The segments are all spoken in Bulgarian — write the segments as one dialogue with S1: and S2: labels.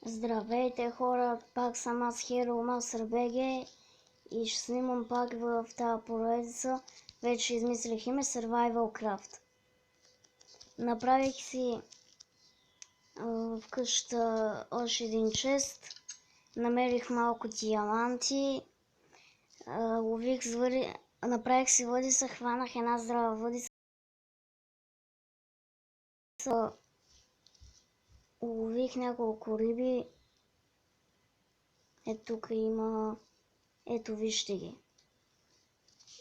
S1: Здравейте хора, пак съм аз Hero Master BG и ще снимам пак в тази поредица. Вече измислих име Survival Craft. Направих си в къща още един чест. Намерих малко диаманти. Лових звъри, направих си въдица, хванах една здрава въдица. Лових няколко риби. Ето тук има... Ето вижте ги.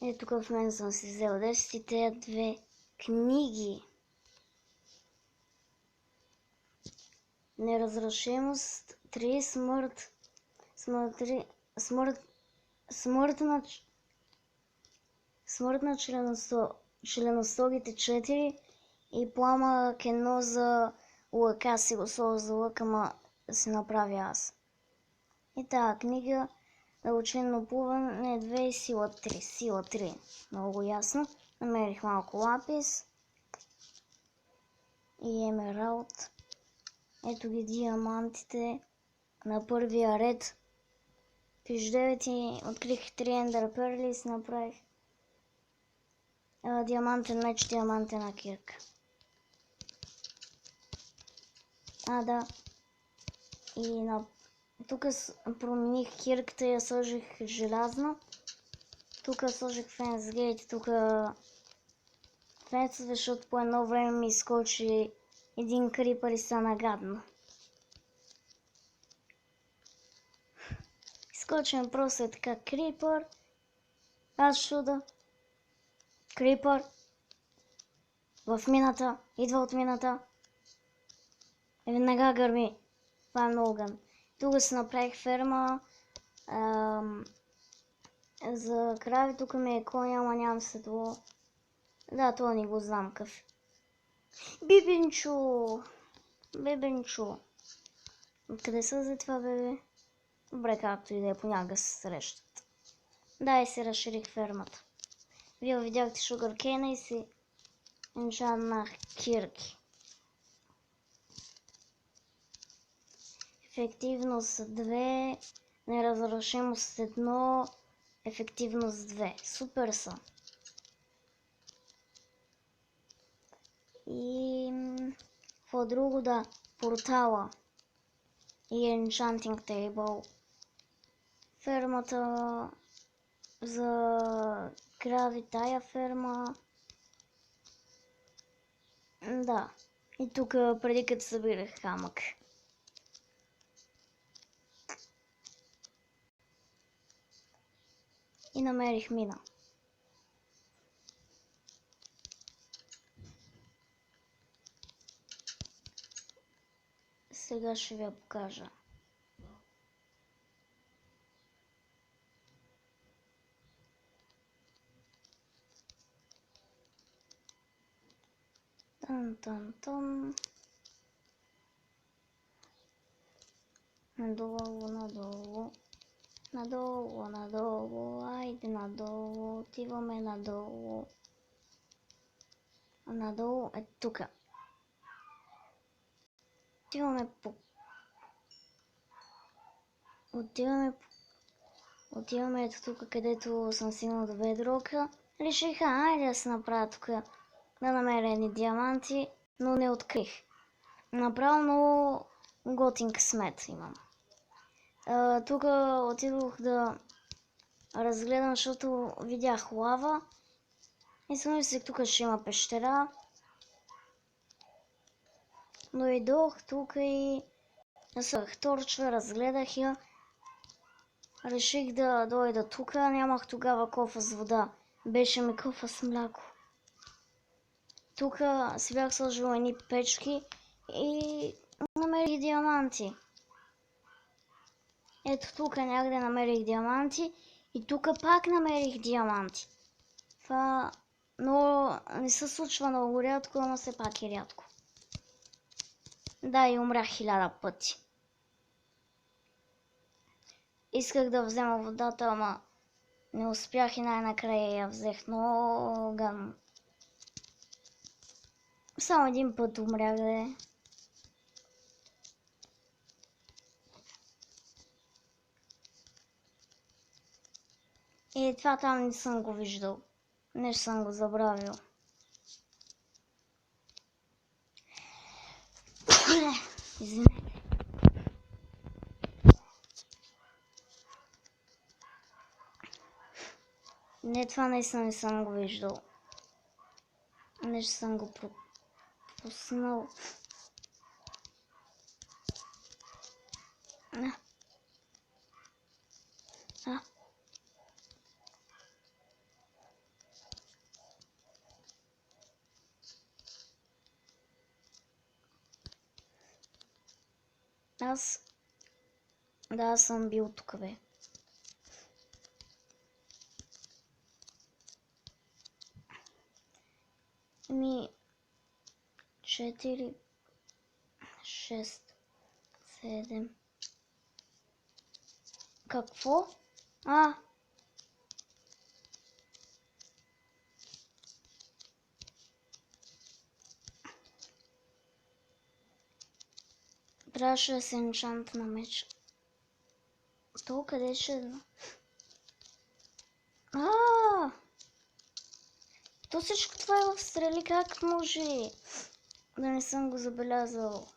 S1: Ето тук в мен съм си взел 10 и тези две книги. Неразрешимост 3, смърт на членостогите 4 и пламък 1 за лъка. Си го сложа за лъка, ма си направя аз. И тази книга дълбочинно плуване 2 и сила 3. Сила 3. Много ясно. Намерих малко лапис и емералд. Ето ги диамантите на първия ред. Пиш 9 открих 3 ендър перли и си направих диамантен меч, диамантена кирка. Да. И тук промених кирката и я сложих желязна. Тук сложих фенсгейт, тук фенс, защото по едно време ми изкочи един крипър и стана гадно. Изкочим просто е така крипър. Аз чуда. Крипър. В мината. Идва от мината. И веднага гърми. Това е много гън. Тук си направих ферма за крави. Тук ми е коня, ама нямам седло. Да, това не го знам къв. Бибенчо! Бебенчо! Откъде са за това, бебе? Добре, както и да е, понякога се срещат. Да, и си разширих фермата. Вие видяхте шугаркейна и си енчантнах кирки. Ефективност 2, неразрушимост 1, ефективност 2. Супер са. И какво друго, да, портала и enchanting table. Фермата за крави, тая ферма. Да. И тук преди като събирах камък. И намерих мина. Сега ще ви я покажа. Тан-тан-тан. Надолу, надолу. Надолу, надолу. Айде надолу. Отиваме надолу. Надолу е тук. Отиваме ето тук, където съм стигнал до бедрока. Решиха, айде да се направя тук, да намеря едни диаманти, но не открих. Направо много готин късмет имам. Тук отидох да разгледам, защото видях лава и си мислех, тук ще има пещера. Но идох тук и насъх торчва, разгледах я. Реших да дойда тук, нямах тогава кофа с вода. Беше ми кофа с мляко. Тук си бях сложила едни печки и намерих диаманти. Ето тук някъде намерих диаманти и тук пак намерих диаманти. Това не се случва много рядко, но все пак е рядко. Да, и умрях 1000 пъти. Исках да взема водата, ама не успях и най-накрая я взех. Но гън. Само един път умрях, да е. Това там не съм го виждал. Нещо съм го забравил. Извинете. Не, това наистина не съм го виждал. Нещо съм го пропуснал. Аз съм бил тук, бе. Ми 4, 6, 7. Какво? Трябваше да се енчанта на меч. То къде ще е? То всичко това е в стрели, как може да не съм го забелязал?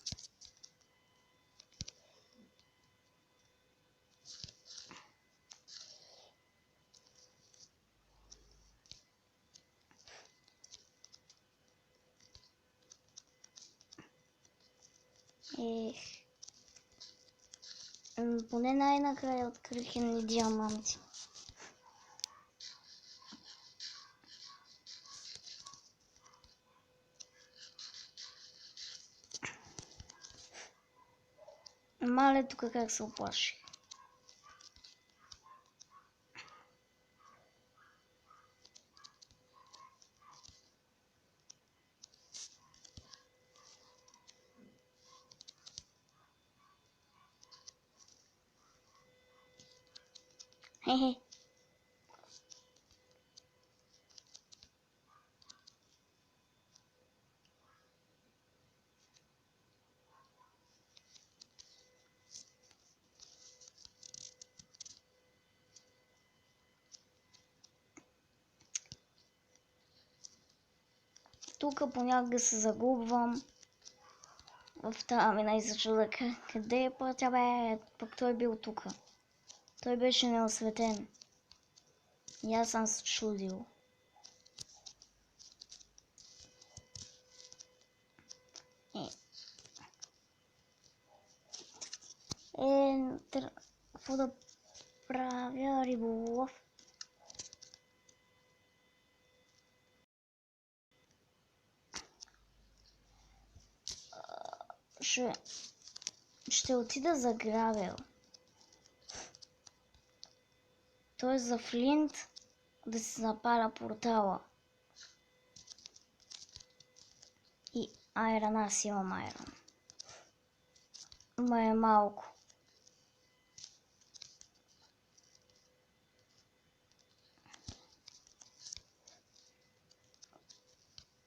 S1: Поне най-накрая открих едни диаманти. Мале тук как се оплаши. Хе-хе. Тук понякога се загубвам в тази мина и се чуда къде е пътя, бе? Пък той бил тук. Той беше неосветен. И аз съм се чудил. Какво да правя? Риболов. Ще отида за грабел. Той за флинт да си запаля портала. И айрон, аз имам айрон. Ма е малко.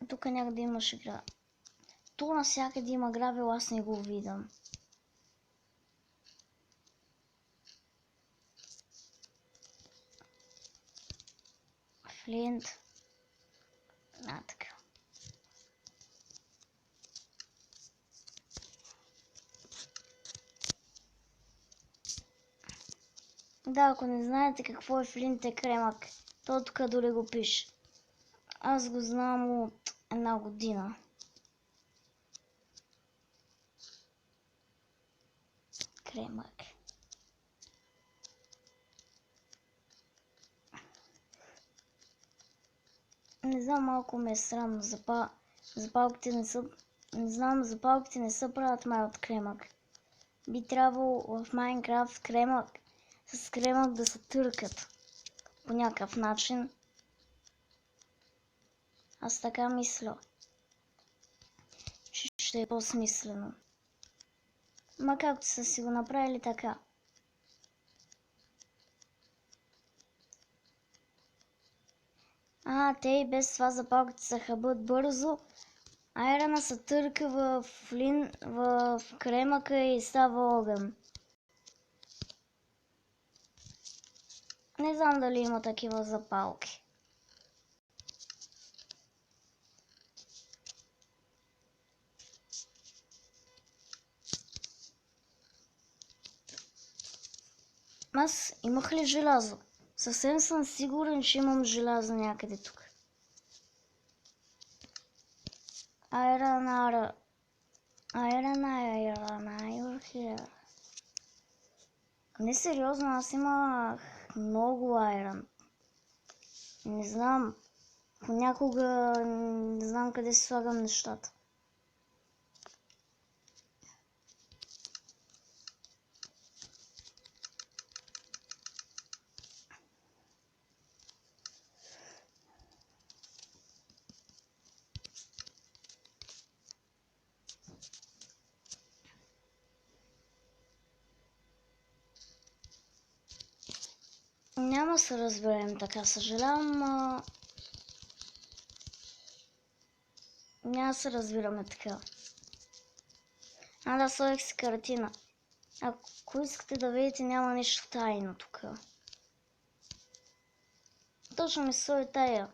S1: Тук някъде имаше грабел. Тук навсякъде има грабел, аз не го видам. Флинт. Така. Да, ако не знаете какво е флинт, е кремък. То тук дори го пише. Аз го знам от една година. Кремък. Не знам, малко ме е срамно. Запалките не са... Не знам, запалките не са правят май от кремък. Би трябвало в Майнкрафт с кремък да се търкат по някакъв начин. Аз така мисля, че ще е по-смислено. Ма както са си го направили така. Те и без това запалките се хабат бързо. Айрона се търка в кремъка и става огън. Не знам дали има такива запалки. Аз имах ли желязо? Съвсем съм сигурен, че имам желязо някъде тук. Iron, you're here. Не, сериозно, аз имах много iron. Не знам. Понякога не знам къде си слагам нещата. Няма се разберем така, съжалявам, няма се разбираме така. Да, сложих си картина. Ако искате да видите, няма нищо тайно тук. Точно ми стои тая.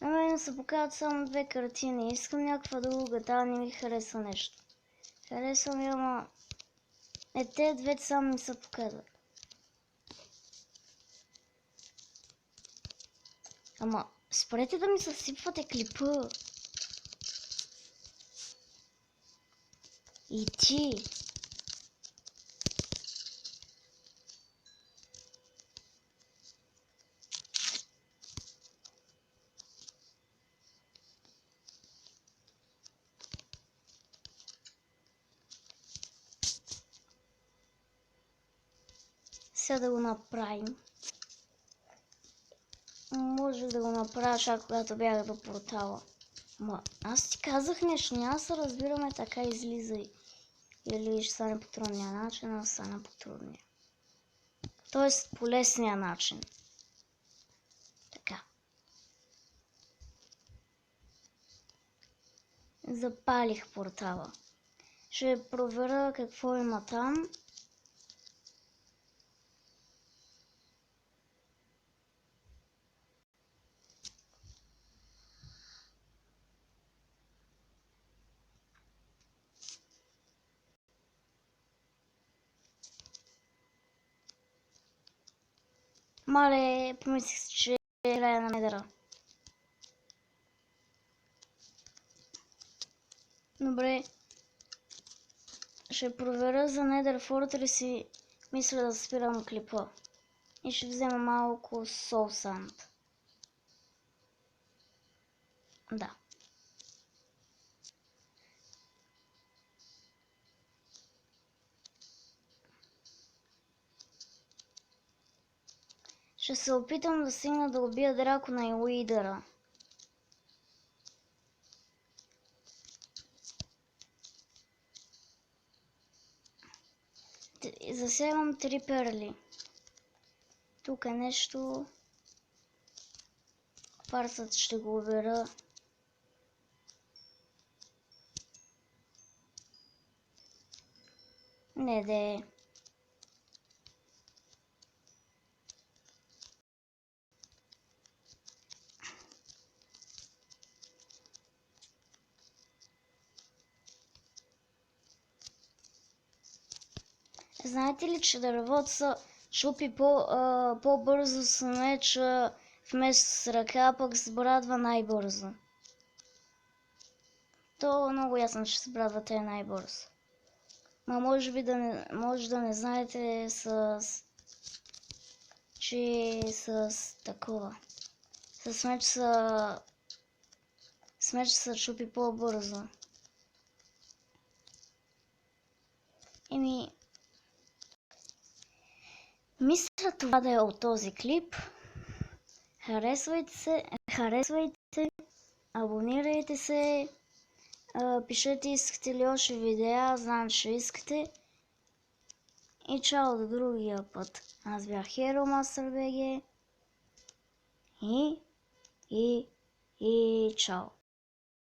S1: На мен се показват само две картини. Искам някаква друга, не ми харесва нещо. Харесва ми, ама... те двете само ми се показват. Ама, спрете да ми съсипвате клипа. И ти. Сега да го направим. Може да го направя чак когато бях до портала. Ма, аз ти казах нещо, няма се разбираме така, излизай. Или ще стане по трудния начин, а стане по трудния. Тоест по лесния начин. Така. Запалих портала. Ще проверя какво има там. Мале, помислих си, че е края на недъра. Добре. Ще проверя за Nether Fortress и мисля да спирам клипа. И ще взема малко Soul Sand. Да. Ще се опитам да стигна да убия дракона и уидъра. Засявам 3 перли. Тук е нещо. Кварцът ще го убера. Не де. Знаете ли, че дървото се шупи по-бързо с меч вместо с ръка, пък се брадва най-бързо. То много ясно, че се брадва те най-бързо. Ма може би може да не знаете че с такова. С меч се шупи по-бързо. Мисля това да е от този клип. Харесвайте, абонирайте се, пишете искате ли още видеа, знам, че искате. И чао до другия път. Аз бях HeroMaster BG и чао.